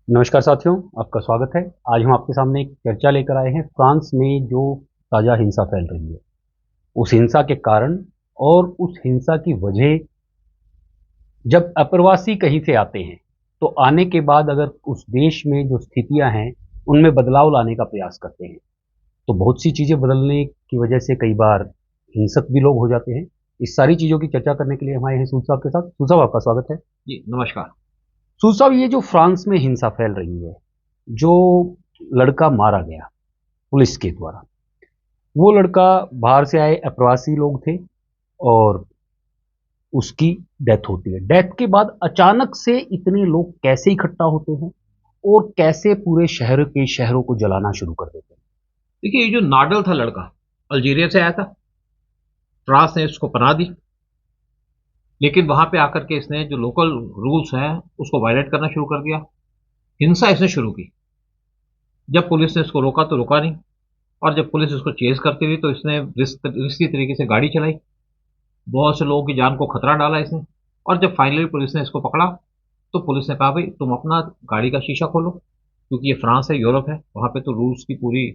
नमस्कार साथियों, आपका स्वागत है। आज हम आपके सामने एक चर्चा लेकर आए हैं फ्रांस में जो ताज़ा हिंसा फैल रही है, उस हिंसा के कारण और उस हिंसा की वजह। जब अप्रवासी कहीं से आते हैं, तो आने के बाद अगर उस देश में जो स्थितियां हैं, उनमें बदलाव लाने का प्रयास करते हैं, तो बहुत सी चीज़ें बदलने की वजह से कई बार हिंसक भी लोग हो जाते हैं। इस सारी चीज़ों की चर्चा करने के लिए हम आए हैं सूद साहब के साथ। सूद साहब, आपका स्वागत है। जी, नमस्कार। सूद साहब, ये जो फ्रांस में हिंसा फैल रही है, जो लड़का मारा गया पुलिस के द्वारा, वो लड़का बाहर से आए अप्रवासी लोग थे और उसकी डेथ होती है। डेथ के बाद अचानक से इतने लोग कैसे इकट्ठा होते हैं और कैसे पूरे शहर के शहरों को जलाना शुरू कर देते हैं? देखिए, ये जो नाडल था लड़का, अल्जीरिया से आया था। फ्रांस ने इसको पनाह दी, लेकिन वहां पे आकर के इसने जो लोकल रूल्स हैं, उसको वायलेट करना शुरू कर दिया। हिंसा इसने शुरू की। जब पुलिस ने इसको रोका तो रुका नहीं, और जब पुलिस इसको चेज करती रही तो इसने रिस्की तरीके से गाड़ी चलाई। बहुत से लोगों की जान को खतरा डाला इसने। और जब फाइनली पुलिस ने इसको पकड़ा, तो पुलिस ने कहा, भाई तुम अपना गाड़ी का शीशा खोलो, क्योंकि ये फ्रांस है, यूरोप है, वहां पे तो रूल्स की पूरी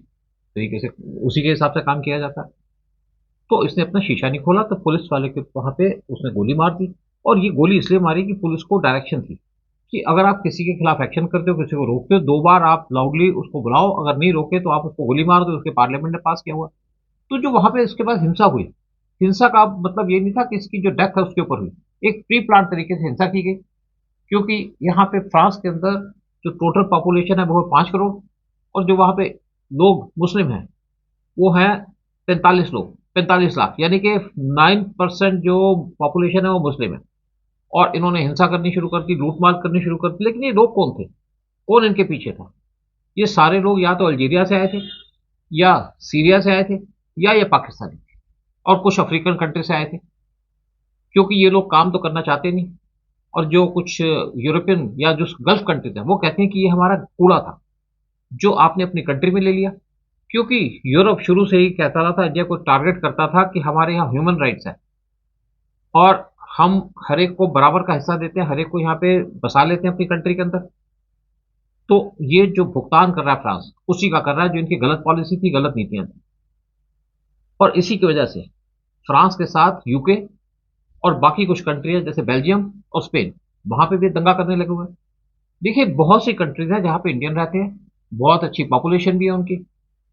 तरीके से उसी के हिसाब से काम किया जाता है। तो इसने अपना शीशा नहीं खोला, तो पुलिस वाले के वहां पे उसने गोली मार दी। और ये गोली इसलिए मारी कि पुलिस को डायरेक्शन थी कि अगर आप किसी के खिलाफ एक्शन करते हो, किसी को रोकते हो, 2 बार आप लाउडली उसको बुलाओ, अगर नहीं रोके तो आप उसको गोली मार दो। उसके पार्लियामेंट ने पास किया हुआ। तो जो वहां पे इसके बाद हिंसा हुई, हिंसा का मतलब ये नहीं था कि इसकी जो डेथ है उसके ऊपर हुई। एक प्री प्लान तरीके से हिंसा की गई, क्योंकि यहाँ पे फ्रांस के अंदर जो टोटल पॉपुलेशन है वो है 5 करोड़, और जो वहां पे लोग मुस्लिम हैं वो है 45 लोग, 45 लाख, यानी कि 9% जो पॉपुलेशन है वो मुस्लिम है। और इन्होंने हिंसा करनी शुरू कर दी, लूटमार करनी शुरू कर दी। लेकिन ये लोग कौन थे, कौन इनके पीछे था? ये सारे लोग या तो अल्जीरिया से आए थे, या सीरिया से आए थे, या ये पाकिस्तानी थे, और कुछ अफ्रीकन कंट्री से आए थे। क्योंकि ये लोग काम तो करना चाहते नहीं। और जो कुछ यूरोपियन या जो गल्फ कंट्रीज हैं वो कहते हैं कि ये हमारा कूड़ा था, जो आपने अपनी कंट्री में ले लिया। क्योंकि यूरोप शुरू से ही कहता रहा था, इंडिया को टारगेट करता था कि हमारे यहाँ ह्यूमन राइट्स है, और हम हर एक को बराबर का हिस्सा देते हैं, हर एक को यहाँ पे बसा लेते हैं अपनी कंट्री के अंदर। तो ये जो भुगतान कर रहा है फ्रांस, उसी का कर रहा है, जो इनकी गलत पॉलिसी थी, गलत नीतियां थी। और इसी की वजह से फ्रांस के साथ यूके और बाकी कुछ कंट्री है जैसे बेल्जियम और स्पेन, वहां पे भी दंगा करने लगे हुए हैं। देखिए, बहुत सी कंट्रीज हैं जहां पे इंडियन रहते हैं, बहुत अच्छी पॉपुलेशन भी है उनकी,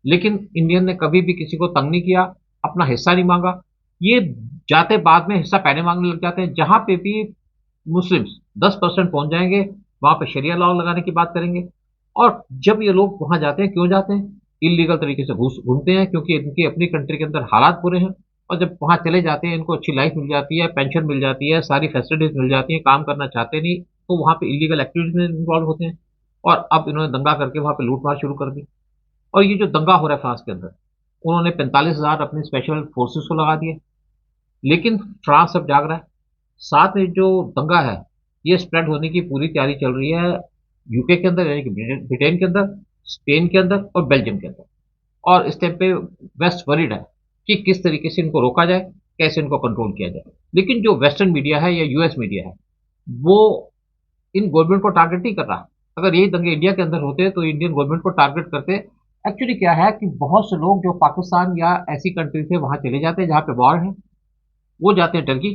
लेकिन इंडियन ने कभी भी किसी को तंग नहीं किया, अपना हिस्सा नहीं मांगा। ये जाते बाद में हिस्सा पहले मांगने लग जाते हैं। जहां पे भी मुस्लिम्स 10% पहुंच जाएंगे, वहां पे शरिया लॉ लगाने की बात करेंगे। और जब ये लोग वहां जाते हैं, क्यों जाते हैं? इलीगल तरीके से घुस घूमते हैं, क्योंकि इनकी अपनी कंट्री के अंदर हालात बुरे हैं। और जब वहां चले जाते हैं, इनको अच्छी लाइफ मिल जाती है, पेंशन मिल जाती है, सारी फैसिलिटीज मिल जाती है, काम करना चाहते नहीं, तो वहां पे इलीगल एक्टिविटीज में इन्वॉल्व होते हैं। और अब इन्होंने दंगा करके वहां पे लूटमार शुरू कर दी। और ये जो दंगा हो रहा है फ्रांस के अंदर, उन्होंने 45,000 अपने स्पेशल फोर्सेस को लगा दिए। लेकिन फ्रांस अब जाग रहा है। साथ में जो दंगा है, ये स्प्रेड होने की पूरी तैयारी चल रही है यूके के अंदर, यानी कि ब्रिटेन के अंदर, स्पेन के अंदर और बेल्जियम के अंदर। और इस टाइम पे वेस्ट वरीड है कि किस तरीके से इनको रोका जाए, कैसे इनको कंट्रोल किया जाए। लेकिन जो वेस्टर्न मीडिया है या यूएस मीडिया है, वो इन गवर्नमेंट को टारगेट नहीं कर रहा। अगर यही दंगे इंडिया के अंदर होते तो इंडियन गवर्नमेंट को टारगेट करते। एक्चुअली क्या है कि बहुत से लोग जो पाकिस्तान या ऐसी कंट्री से वहां चले जाते हैं जहां पे वॉर है, वो जाते हैं टर्की।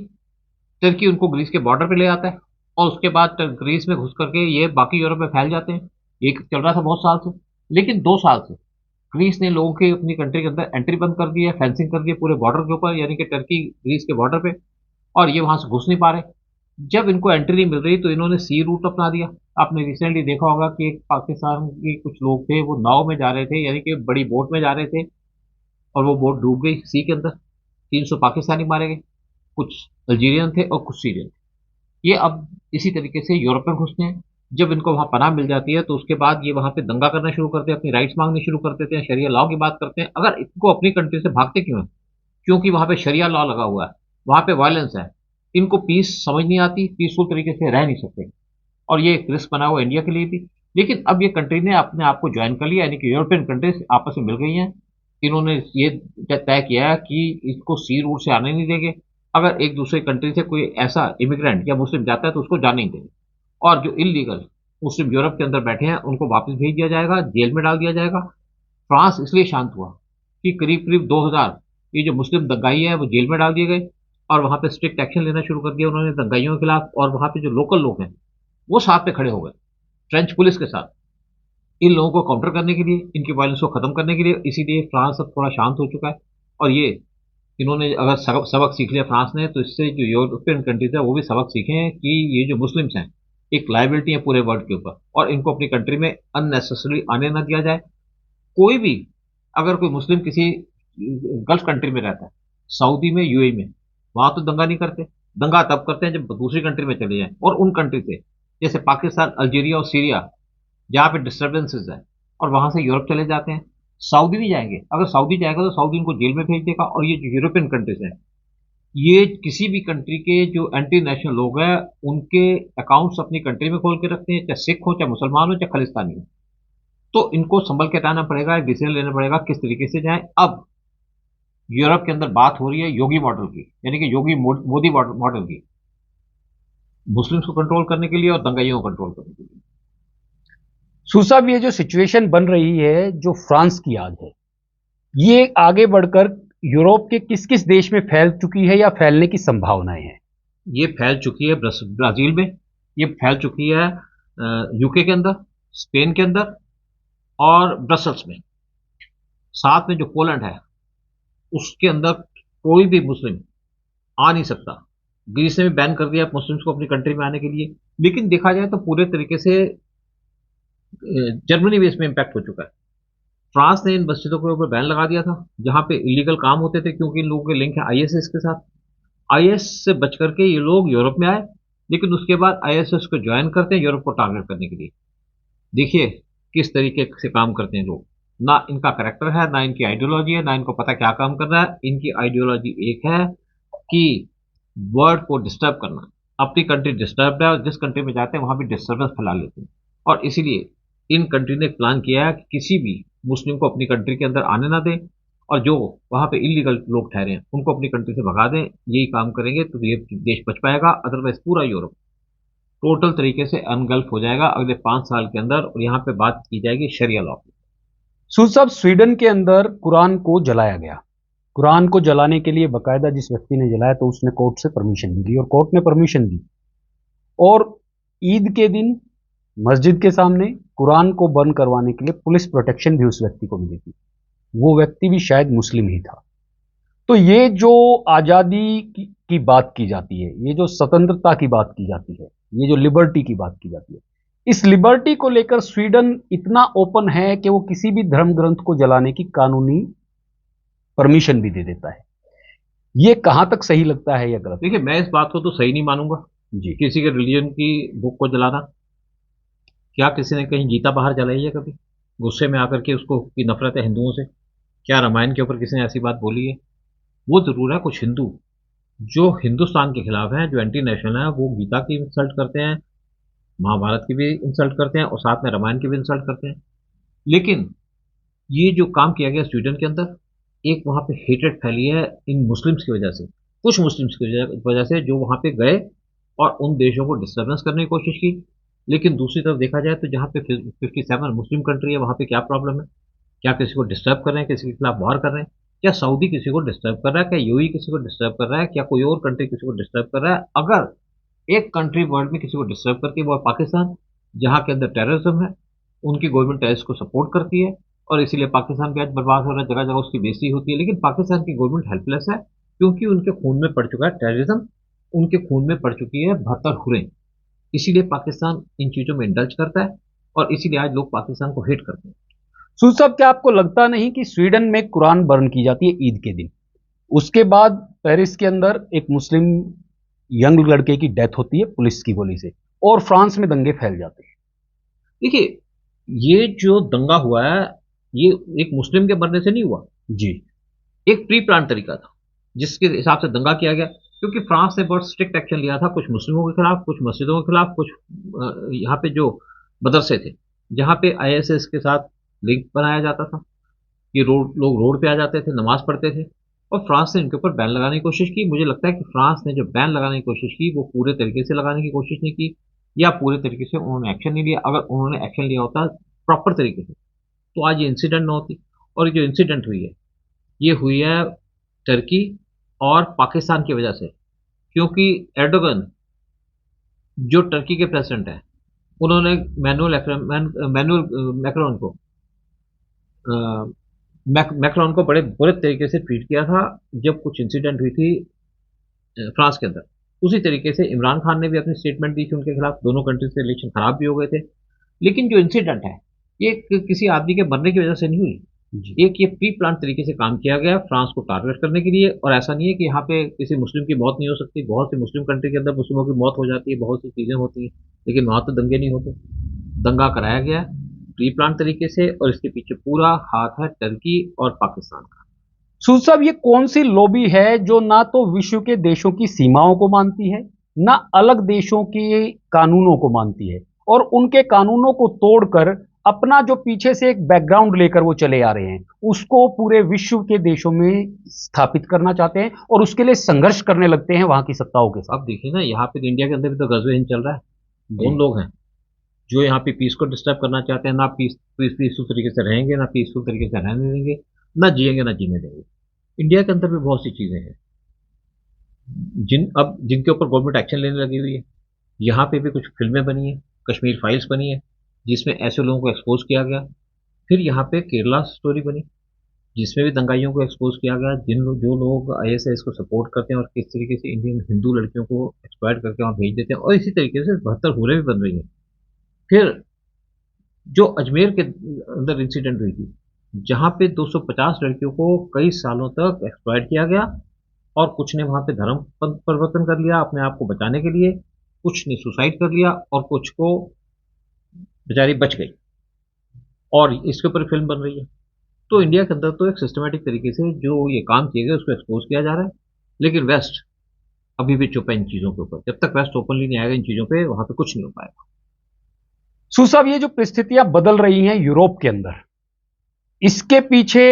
टर्की उनको ग्रीस के बॉर्डर पे ले आता है, और उसके बाद ग्रीस में घुस करके ये बाकी यूरोप में फैल जाते हैं। ये चल रहा था बहुत साल से। लेकिन 2 साल से ग्रीस ने लोगों की अपनी कंट्री के अंदर एंट्री बंद कर दी है, फेंसिंग कर दी है पूरे बॉर्डर के ऊपर, यानी कि टर्की ग्रीस के बॉर्डर पे। और ये वहां से घुस नहीं पा रहे। जब इनको एंट्री नहीं मिल रही तो इन्होंने सी रूट अपना दिया। आपने रिसेंटली देखा होगा कि एक पाकिस्तान के कुछ लोग थे, वो नाव में जा रहे थे, यानी कि बड़ी बोट में जा रहे थे, और वो बोट डूब गई सी के अंदर। 300 पाकिस्तानी मारे गए, कुछ अल्जीरियन थे और कुछ सीरियन थे। ये अब इसी तरीके से यूरोप में घुसते हैं। जब इनको वहां पनाह मिल जाती है तो उसके बाद ये वहां पे दंगा करना शुरू करते हैं, अपनी राइट्स मांगने शुरू कर देते हैं, शरिया लॉ की बात करते हैं। अगर इनको अपनी कंट्री से भागते क्यों है? क्योंकि वहां पे शरिया लॉ लगा हुआ है, वहां पे वायलेंस है। इनको पीस समझ नहीं आती, पीसफुल तरीके से रह नहीं सकते। और ये एक रिस्क बना हुआ इंडिया के लिए भी। लेकिन अब ये कंट्री ने अपने आप को ज्वाइन कर लिया, यानी कि यूरोपियन कंट्रीज आपस में मिल गई हैं। इन्होंने ये तय किया है कि इसको सी रूट से आने नहीं देंगे। अगर एक दूसरे कंट्री से कोई ऐसा इमिग्रेंट या मुस्लिम जाता है तो उसको जाने नहीं देंगे। और जो इलीगल मुस्लिम यूरोप के अंदर बैठे हैं उनको वापस भेज दिया जाएगा, जेल में डाल दिया जाएगा। फ्रांस इसलिए शांत हुआ कि करीब करीब 2000 ये जो मुस्लिम दंगाई है वो जेल में डाल दिए गए, और वहां पे स्ट्रिक्ट एक्शन लेना शुरू कर दिया उन्होंने दंगाइयों के खिलाफ। और वहां पे जो लोकल लोग हैं वो साथ में खड़े हो गए फ्रेंच पुलिस के साथ इन लोगों को काउंटर करने के लिए, इनकी वायलेंस को खत्म करने के लिए। इसीलिए फ्रांस अब थोड़ा शांत हो चुका है। और ये इन्होंने अगर सबक सीख लिया फ्रांस ने, तो इससे जो यूरोपियन कंट्रीज है वो भी सबक सीखे हैं कि ये जो मुस्लिम्स हैं एक लाइबिलिटी है पूरे वर्ल्ड के ऊपर, और इनको अपनी कंट्री में अननेसेसरी आने ना दिया जाए। कोई भी अगर कोई मुस्लिम किसी गल्फ कंट्री में रहता है, सऊदी में, यूएई में, वहां तो दंगा नहीं करते। दंगा तब करते हैं जब दूसरी कंट्री में चले जाएं, और उन कंट्री से जैसे पाकिस्तान, अल्जीरिया और सीरिया जहां पे डिस्टर्बेंसेस है, और वहां से यूरोप चले जाते हैं। सऊदी भी जाएंगे, अगर सऊदी जाएगा तो सऊदी इनको जेल में भेज देगा। और ये जो यूरोपियन कंट्रीज हैं, ये किसी भी कंट्री के जो एंटी नेशनल लोग हैं उनके अकाउंट्स अपनी कंट्री में खोल के रखते हैं, चाहे सिख हो, चाहे मुसलमान हो, चाहे खालिस्तानी हो। तो इनको संभल के रहना पड़ेगा, डिसीजन लेना पड़ेगा किस तरीके से जाए। अब यूरोप के अंदर बात हो रही है योगी मॉडल की, यानी कि योगी मोदी मॉडल की, मुस्लिम्स को कंट्रोल करने के लिए और दंगाइयों को कंट्रोल करने के लिए। साहब, ये जो सिचुएशन बन रही है जो फ्रांस की आज है, ये आगे बढ़कर यूरोप के किस किस देश में फैल चुकी है या फैलने की संभावनाएं हैं? ये फैल चुकी है ब्राजील में, ये फैल चुकी है यूके के अंदर, स्पेन के अंदर और ब्रसल्स में। साथ में जो पोलैंड है उसके अंदर कोई भी मुस्लिम आ नहीं सकता। ग्रीस ने भी बैन कर दिया मुस्लिम्स को अपनी कंट्री में आने के लिए। लेकिन देखा जाए तो पूरे तरीके से जर्मनी भी इसमें इंपैक्ट हो चुका है। फ्रांस ने इन मस्जिदों के ऊपर बैन लगा दिया था जहां पे इलीगल काम होते थे, क्योंकि इन लोगों के लिंक है आईएसएस के साथ। आईएस से बच करके ये लोग यूरोप में आए, लेकिन उसके बाद आईएसएस को ज्वाइन करते हैं यूरोप को टारगेट करने के लिए। देखिए किस तरीके से काम करते हैं लोग। ना इनका करेक्टर है, ना इनकी आइडियोलॉजी है, ना इनको पता क्या काम करना है। इनकी आइडियोलॉजी एक है कि वर्ल्ड को डिस्टर्ब करना। अपनी कंट्री डिस्टर्ब है और जिस कंट्री में जाते हैं वहां भी डिस्टर्बेंस फैला लेते हैं। और इसीलिए इन कंट्री ने प्लान किया है कि किसी भी मुस्लिम को अपनी कंट्री के अंदर आने ना दें, और जो वहां पे इलीगल लोग ठहरे हैं उनको अपनी कंट्री से भगा दें। यही काम करेंगे तो ये देश बच पाएगा, अदरवाइज पूरा यूरोप टोटल तरीके से अनगल्फ हो जाएगा अगले 5 साल के अंदर। और यहाँ पे बात की जाएगी शरिया लॉ की। साहब, स्वीडन के अंदर कुरान को जलाया गया। कुरान को जलाने के लिए बकायदा जिस व्यक्ति ने जलाया तो उसने कोर्ट से परमिशन भी ली और कोर्ट ने परमिशन दी, और ईद के दिन मस्जिद के सामने कुरान को बर्न करवाने के लिए पुलिस प्रोटेक्शन भी उस व्यक्ति को मिली थी। वो व्यक्ति भी शायद मुस्लिम ही था। तो ये जो आज़ादी की बात की जाती है, ये जो स्वतंत्रता की बात की जाती है, ये जो लिबर्टी की बात की जाती है, इस लिबर्टी को लेकर स्वीडन इतना ओपन है कि वो किसी भी धर्म ग्रंथ को जलाने की कानूनी परमिशन भी दे देता है। ये कहां तक सही लगता है या गलत? देखिए मैं इस बात को तो सही नहीं मानूंगा जी। किसी के रिलीजन की बुक को जलाना। क्या किसी ने कहीं गीता बाहर जलाई है कभी गुस्से में आकर के? उसको की नफरत है हिंदुओं से? क्या रामायण के ऊपर किसी ने ऐसी बात बोली है? वो जरूर है कुछ हिंदू जो हिंदुस्तान के खिलाफ हैं, जो एंटी नेशनल हैं, वो गीता की इंसल्ट करते हैं, महाभारत की भी इंसल्ट करते हैं और साथ में रामायण की भी इंसल्ट करते हैं। लेकिन ये जो काम किया गया स्वीडन के अंदर, एक वहां पे हेटेड फैली है इन मुस्लिम्स की वजह से, कुछ मुस्लिम्स की वजह से जो वहां पे गए और उन देशों को डिस्टर्बेंस करने की कोशिश की। लेकिन दूसरी तरफ देखा जाए तो जहाँ पे 57 मुस्लिम कंट्री है वहां पे क्या प्रॉब्लम है? क्या किसी को डिस्टर्ब कर रहे हैं? किसी के खिलाफ वार कर रहे हैं? क्या सऊदी किसी को डिस्टर्ब कर रहा है? क्या यूएई किसी को डिस्टर्ब कर रहा है? क्या कोई और कंट्री किसी को डिस्टर्ब कर रहा है? अगर एक कंट्री वर्ल्ड में किसी को डिस्टर्ब करती है वो है पाकिस्तान, जहाँ के अंदर टेररिज्म है, उनकी गवर्नमेंट टेररिस्ट को सपोर्ट करती है, और इसीलिए पाकिस्तान भी आज बर्बाद हो रहा है, जगह जगह उसकी बेइज्जती होती है। लेकिन पाकिस्तान की गवर्नमेंट हेल्पलेस है, क्योंकि उनके खून में पड़ चुका है टेररिज्म, उनके खून में पड़ चुकी है 72 हुरें। इसीलिए पाकिस्तान इन चीजों में इंडल्ज करता है, और इसीलिए आज लोग पाकिस्तान को हेट करते हैं। साहब, क्या आपको लगता नहीं कि स्वीडन में कुरान बर्न की जाती है ईद के दिन, उसके बाद पेरिस के अंदर एक मुस्लिम यंग लड़के की डेथ होती है पुलिस की गोली से, और फ्रांस में दंगे फैल जाते हैं? देखिए ये जो दंगा हुआ है ये एक मुस्लिम के मरने से नहीं हुआ जी। एक प्री प्लान तरीका था जिसके हिसाब से दंगा किया गया, क्योंकि फ्रांस ने बहुत स्ट्रिक्ट एक्शन लिया था कुछ मुस्लिमों के खिलाफ, कुछ मस्जिदों के खिलाफ, कुछ यहाँ पे जो मदरसे थे जहाँ पे आईएसएस के साथ लिंक बनाया जाता था, ये लोग रोड पे आ जाते थे, नमाज पढ़ते थे, और फ्रांस ने इनके ऊपर बैन लगाने की कोशिश की। मुझे लगता है कि फ्रांस ने जो बैन लगाने की कोशिश की वो पूरे तरीके से लगाने की कोशिश नहीं की। या पूरे तरीके से उन्होंने एक्शन नहीं लिया। अगर उन्होंने एक्शन लिया होता प्रॉपर तरीके से तो आज ये इंसिडेंट ना होती। और ये जो इंसिडेंट हुई है ये हुई है टर्की और पाकिस्तान की वजह से, क्योंकि एर्दोगन जो टर्की के प्रेसिडेंट हैं उन्होंने मैनुअल मैक्रोन को मैक्रोन को बड़े बुरे तरीके से ट्रीट किया था जब कुछ इंसिडेंट हुई थी फ्रांस के अंदर। उसी तरीके से इमरान खान ने भी अपनी स्टेटमेंट दी थी उनके खिलाफ। दोनों कंट्रीज के रिलेशन खराब भी हो गए थे। लेकिन जो इंसिडेंट है ये किसी आदमी के मरने की वजह से नहीं हुई। एक ये प्री प्लान तरीके से काम किया गया फ्रांस को टारगेट करने के लिए। और ऐसा नहीं है कि यहाँ पे किसी मुस्लिम की मौत नहीं हो सकती। बहुत सी मुस्लिम कंट्री के अंदर मुस्लिमों की मौत हो जाती है, बहुत सी चीजें होती हैं, लेकिन वहां तो दंगे नहीं होते। दंगा कराया गया प्री प्लान तरीके से और इसके पीछे पूरा हाथ है टर्की और पाकिस्तान का। सूद साहब, ये कौन सी लॉबी है जो ना तो विश्व के देशों की सीमाओं को मानती है, ना अलग देशों के कानूनों को मानती है, और उनके कानूनों को तोड़कर अपना जो पीछे से एक बैकग्राउंड लेकर वो चले आ रहे हैं उसको पूरे विश्व के देशों में स्थापित करना चाहते हैं और उसके लिए संघर्ष करने लगते हैं वहां की सत्ताओं के साथ? अब देखिए ना, यहाँ पे इंडिया के अंदर भी तो गजवे हिंद चल रहा है। कौन लोग हैं जो यहाँ पे पीस को डिस्टर्ब करना चाहते हैं? ना पीसफुल तरीके से रहेंगे, ना पीसफुल तरीके से रहने देंगे, ना जिएंगे ना जीने देंगे। इंडिया के अंदर भी बहुत सी चीजें हैं जिनके ऊपर गवर्नमेंट एक्शन लेने लगी हुई है। यहाँ पे भी कुछ फिल्में बनी है, कश्मीर फाइल्स बनी है जिसमें ऐसे लोगों को एक्सपोज किया गया। फिर यहाँ पे केरला स्टोरी बनी जिसमें भी दंगाइयों को एक्सपोज किया गया। जो लोग आईएसआईएस को सपोर्ट करते हैं और किस तरीके से इंडियन हिंदू लड़कियों को एक्सप्लॉइट करके वहां भेज देते हैं। और इसी तरीके से 72 हुरें भी बन रही हैं। फिर जो अजमेर के अंदर इंसिडेंट हुई थी जहां पे 250 लड़कियों को कई सालों तक एक्सप्लॉइट किया गया और कुछ ने वहां पे धर्म परिवर्तन कर लिया अपने आप को बचाने के लिए, कुछ ने सुसाइड कर लिया और कुछ को बेचारी बच गई, और इसके ऊपर फिल्म बन रही है। तो इंडिया के अंदर तो एक सिस्टमेटिक तरीके से जो ये काम किए गए उसको एक्सपोज किया जा रहा है। लेकिन वेस्ट अभी भी चुप है इन चीजों के ऊपर। जब तक वेस्ट ओपनली नहीं आएगा इन चीजों पे वहां पे कुछ नहीं हो पाएगा। सुसाब, ये जो परिस्थितियां बदल रही हैं यूरोप के अंदर, इसके पीछे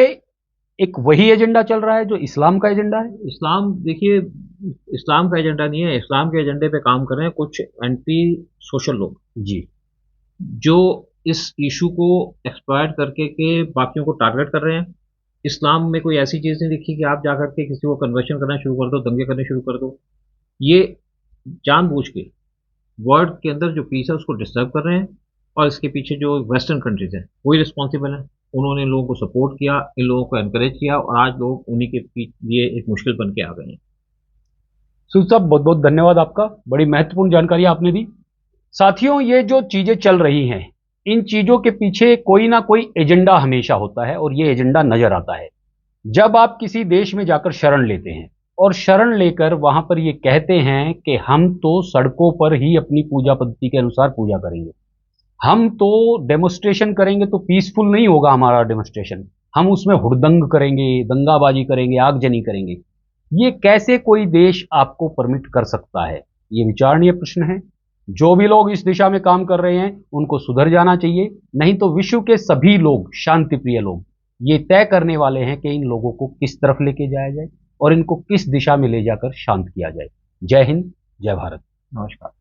एक वही एजेंडा चल रहा है जो इस्लाम का एजेंडा है? इस्लाम, देखिए, इस्लाम का एजेंडा नहीं है। इस्लाम के एजेंडे पे काम कर रहे हैं कुछ एंटी सोशल लोग जी, जो इस इशू को एक्सप्लॉइट करके के बाकियों को टारगेट कर रहे हैं। इस्लाम में कोई ऐसी चीज नहीं लिखी कि आप जाकर के किसी को कन्वर्शन करना शुरू कर दो, दंगे करने शुरू कर दो। ये जानबूझ के वर्ल्ड के अंदर जो पीस है उसको डिस्टर्ब कर रहे हैं। और इसके पीछे जो वेस्टर्न कंट्रीज हैं वही रिस्पॉन्सिबल है। उन्होंने लोगों को सपोर्ट किया, इन लोगों को एनकरेज किया और आज लोग उन्हीं के लिए एक मुश्किल बन के आ गए हैं। सूद साहब, बहुत बहुत धन्यवाद आपका, बड़ी महत्वपूर्ण जानकारी आपने दी। साथियों, ये जो चीजें चल रही हैं इन चीजों के पीछे कोई ना कोई एजेंडा हमेशा होता है और ये एजेंडा नजर आता है जब आप किसी देश में जाकर शरण लेते हैं और शरण लेकर वहां पर ये कहते हैं कि हम तो सड़कों पर ही अपनी पूजा पद्धति के अनुसार पूजा करेंगे, हम तो डेमोस्ट्रेशन करेंगे तो पीसफुल नहीं होगा हमारा डेमोस्ट्रेशन, हम उसमें हुड़दंग करेंगे, दंगाबाजी करेंगे, आगजनी करेंगे। ये कैसे कोई देश आपको परमिट कर सकता है? ये विचारणीय प्रश्न है। जो भी लोग इस दिशा में काम कर रहे हैं उनको सुधर जाना चाहिए, नहीं तो विश्व के सभी लोग, शांति प्रिय लोग, ये तय करने वाले हैं कि इन लोगों को किस तरफ लेके जाया जाए और इनको किस दिशा में ले जाकर शांत किया जाए। जय हिंद, जय भारत। नमस्कार।